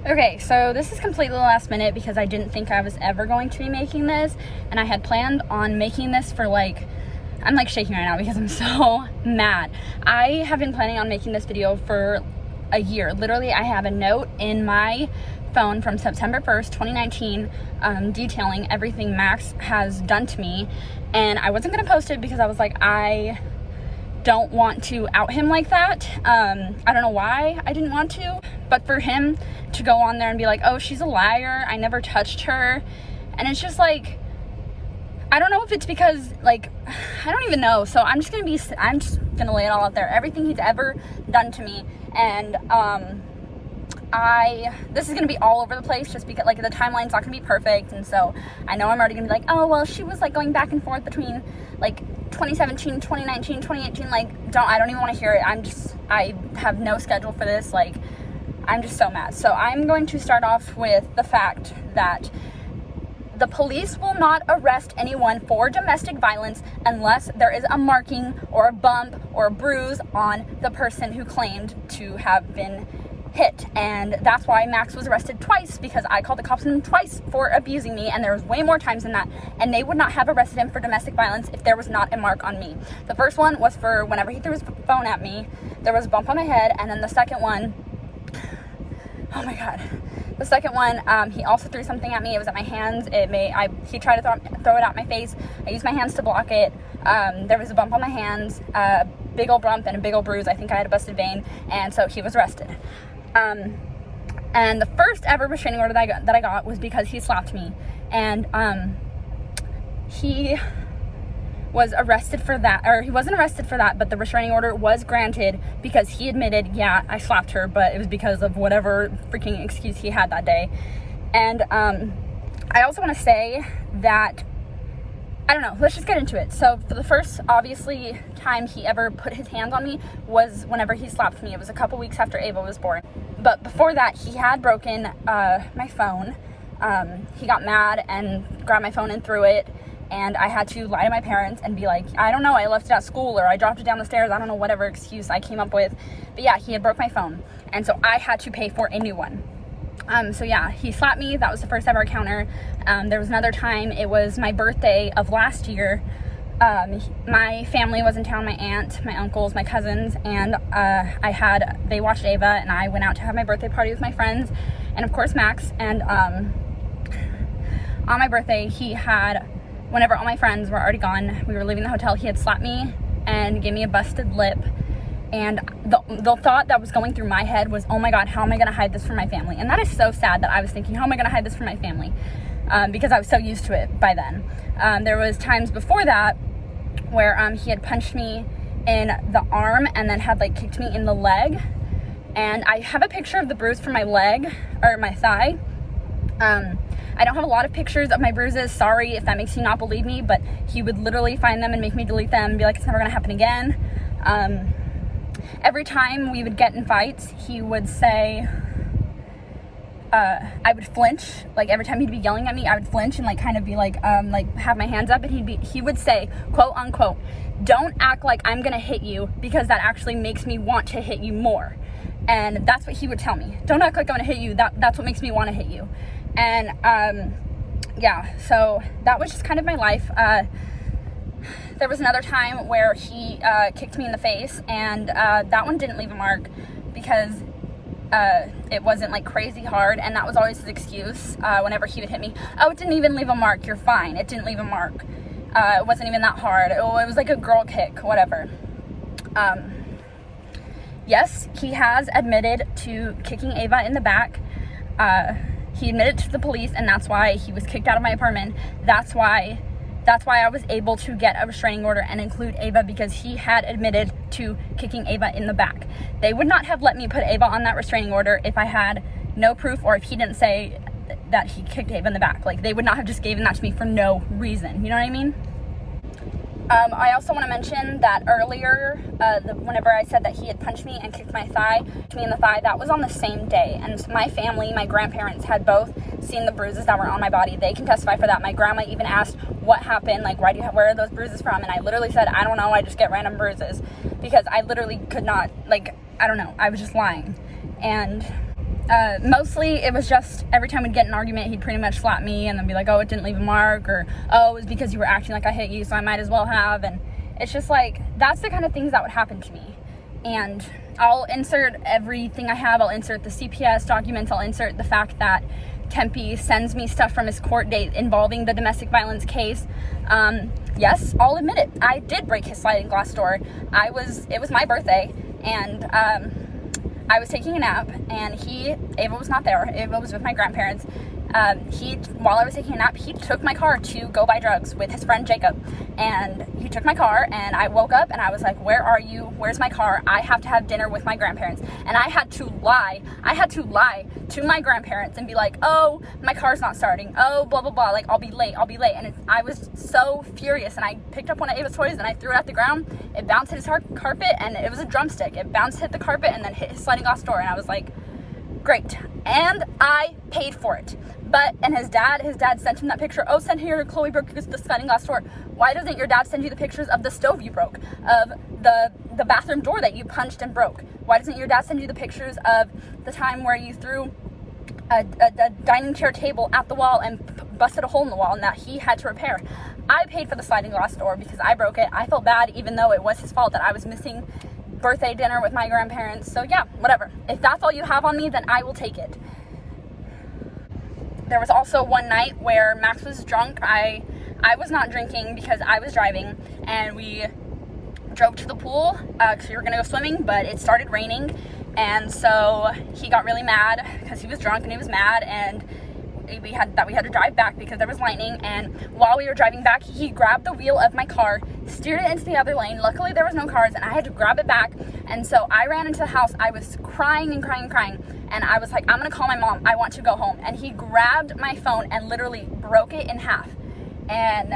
Okay, so this is completely last minute because I didn't think I was ever going to be making this, and I had planned on making this for I'm shaking right now because I'm so mad. I have been planning on making this video for a year. Literally, I have a note in my phone from September 1st, 2019, detailing everything Max has done to me, and I wasn't going to post it because I was like, I don't want to out him like that. I don't know why I didn't want to, but for him to go on there and be like, oh, she's a liar, I never touched her, and it's just like, I don't know if it's because, I don't even know. So I'm just gonna lay it all out there. Everything he's ever done to me. And, this is gonna be all over the place just because, the timeline's not gonna be perfect. And so I know I'm already gonna be like, oh, well, she was, going back and forth between, 2017, 2019, 2018. I don't even want to hear it. I have no schedule for this. I'm just so mad. So I'm going to start off with the fact that the police will not arrest anyone for domestic violence unless there is a marking or a bump or a bruise on the person who claimed to have been hit. And that's why Max was arrested twice, because I called the cops on him twice for abusing me, and there was way more times than that, and they would not have arrested him for domestic violence if there was not a mark on me. The first one was for whenever he threw his phone at me, there was a bump on my head, and then the second one, oh my god. The second one, he also threw something at me. It was at my hands. He tried to throw it at my face. I used my hands to block it. There was a bump on my hands, a big old bump and a big old bruise. I think I had a busted vein, and so he was arrested. And the first ever restraining order that I got was because he slapped me, and he was arrested for that, or he wasn't arrested for that, but the restraining order was granted because he admitted, yeah, I slapped her, but it was because of whatever freaking excuse he had that day. And I also want to say that, I don't know, let's just get into it. So for the first, obviously, time he ever put his hands on me was whenever he slapped me. It was a couple weeks after Ava was born. But before that, he had broken my phone. He got mad and grabbed my phone and threw it. And I had to lie to my parents and be like, I don't know, I left it at school, or I dropped it down the stairs. I don't know, whatever excuse I came up with. But yeah, he had broke my phone. And so I had to pay for a new one. So yeah, he slapped me. That was the first ever encounter. There was another time. It was my birthday of last year. My family was in town, my aunt, my uncles, my cousins, and they watched Ava, and I went out to have my birthday party with my friends, and of course Max. And on my birthday, he had, whenever all my friends were already gone, we were leaving the hotel, he had slapped me and gave me a busted lip. And the thought that was going through my head was, oh my god, how am I going to hide this from my family? And that is so sad that I was thinking, how am I going to hide this from my family? Because I was so used to it by then. There was times before that where he had punched me in the arm and then had kicked me in the leg. And I have a picture of the bruise from my leg, or my thigh. I don't have a lot of pictures of my bruises. Sorry if that makes you not believe me, but he would literally find them and make me delete them and be like, it's never going to happen again. Every time we would get in fights, he would say, I would flinch. Every time he'd be yelling at me, I would flinch and kind of be have my hands up, and he would say, quote unquote, don't act like I'm going to hit you, because that actually makes me want to hit you more. And that's what he would tell me. Don't act like I'm going to hit you. That's what makes me want to hit you. And, yeah, so that was just kind of my life. There was another time where he kicked me in the face, and that one didn't leave a mark because it wasn't crazy hard, and that was always his excuse whenever he would hit me. Oh, it didn't even leave a mark. You're fine. It didn't leave a mark. It wasn't even that hard. It was like a girl kick, whatever. Yes, he has admitted to kicking Ava in the back. He admitted to the police, and that's why he was kicked out of my apartment. That's why I was able to get a restraining order and include Ava, because he had admitted to kicking Ava in the back. They would not have let me put Ava on that restraining order if I had no proof, or if he didn't say that he kicked Ava in the back. They would not have just given that to me for no reason. You know what I mean? I also want to mention that earlier, whenever I said that he had punched me and kicked me in the thigh, that was on the same day. And my family, my grandparents, had both seen the bruises that were on my body. They can testify for that. My grandma even asked what happened, where are those bruises from? And I literally said, I don't know, I just get random bruises, because I literally could not, I don't know, I was just lying. And Mostly it was just every time we'd get in an argument, he'd pretty much slap me and then be like, oh, it didn't leave a mark, or oh, it was because you were acting like I hit you, so I might as well have. And it's just like, that's the kind of things that would happen to me. And I'll insert everything I have. I'll insert the CPS documents. I'll insert the fact that Tempe sends me stuff from his court date involving the domestic violence case. Yes, I'll admit it. I did break his sliding glass door. It was my birthday, and I was taking a nap, and Ava was not there. Ava was with my grandparents. While I was taking a nap, he took my car to go buy drugs with his friend Jacob. And he took my car, and I woke up and I was like, where are you? Where's my car? I have to have dinner with my grandparents. And I had to lie to my grandparents and be like, oh, my car's not starting. Oh, blah, blah, blah. Like, I'll be late. And I was so furious, and I picked up one of Ava's toys and I threw it at the ground. It bounced hit his carpet, and it was a drumstick. It bounced, hit the carpet, and then hit his sliding glass door. And I was like, great. And I paid for it. And his dad sent him that picture. Oh, send here, Chloe broke the sliding glass door. Why doesn't your dad send you the pictures of the stove you broke, of the bathroom door that you punched and broke? Why doesn't your dad send you the pictures of the time where you threw a dining chair table at the wall and busted a hole in the wall and that he had to repair? I paid for the sliding glass door because I broke it. I felt bad, even though it was his fault that I was missing birthday dinner with my grandparents. So yeah, whatever. If that's all you have on me, then I will take it. There was also one night where Max was drunk. I was not drinking because I was driving, and we drove to the pool because we were going to go swimming, but it started raining, and so he got really mad because he was drunk and he was mad, and we had to drive back because there was lightning. And while we were driving back, he grabbed the wheel of my car, steered it into the other lane. Luckily there was no cars, and I had to grab it back. And so I ran into the house. I was crying, and I was like, I'm gonna call my mom, I want to go home. And he grabbed my phone and literally broke it in half. And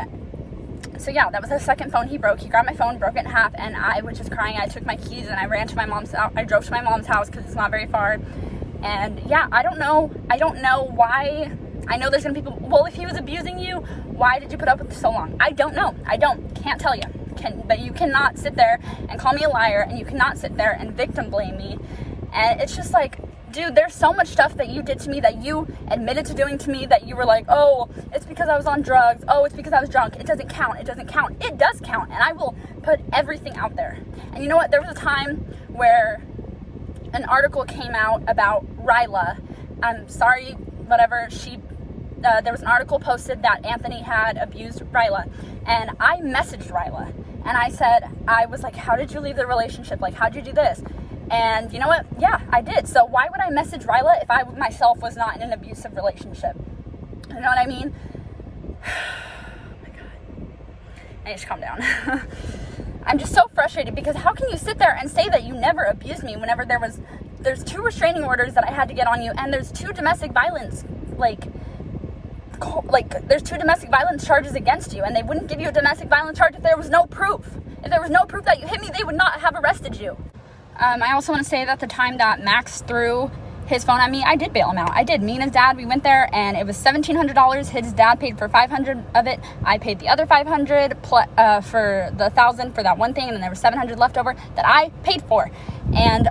so yeah, that was the second phone he broke. He grabbed my phone, broke it in half, and I was just crying. I took my keys and I ran to my mom's house. I drove to my mom's house because it's not very far. And yeah, I don't know why. I know there's gonna be people, well, if he was abusing you, why did you put up with so long? I don't know. Can't tell you. But you cannot sit there and call me a liar, and you cannot sit there and victim blame me. And it's just like, dude, there's so much stuff that you did to me, that you admitted to doing to me, that you were like, oh, it's because I was on drugs. Oh, it's because I was drunk. It doesn't count. It doesn't count. It does count. And I will put everything out there. And you know what? There was a time where an article came out about Ryla. I'm sorry, whatever, there was an article posted that Anthony had abused Ryla, and I messaged Ryla, and I was like, how did you leave the relationship? Like, how'd you do this? And you know what? Yeah, I did. So why would I message Ryla if I myself was not in an abusive relationship? You know what I mean? Oh my God. I need to calm down. I'm just so frustrated because how can you sit there and say that you never abused me whenever there's 2 restraining orders that I had to get on you, and there's 2 domestic violence, there's 2 domestic violence charges against you, and they wouldn't give you a domestic violence charge if there was no proof. If there was no proof that you hit me, they would not have arrested you. I also want to say that the time that Max threw his phone at me, I did bail him out. I did. Me and his dad, we went there, and it was $1,700. His dad paid for $500 of it. I paid the other $500 for the $1,000 for that one thing, and then there was $700 left over that I paid for. And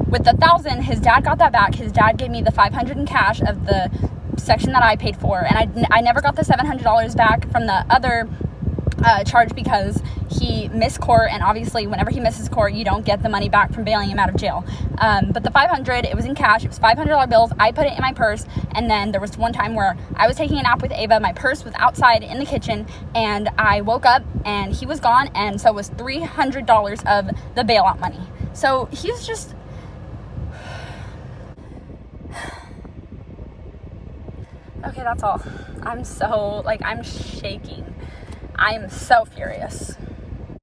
with the $1,000, his dad got that back. His dad gave me the $500 in cash of the section that I paid for, and I never got the $700 back from the other charge because he missed court, and obviously whenever he misses court, you don't get the money back from bailing him out of jail. But the $500, it was in cash. It was $500 bills. I put it in my purse, and then there was one time where I was taking a nap with Ava. My purse was outside in the kitchen, and I woke up and he was gone, and so was $300 of the bailout money. So he's just... Okay, that's all. I'm shaking. I am so furious.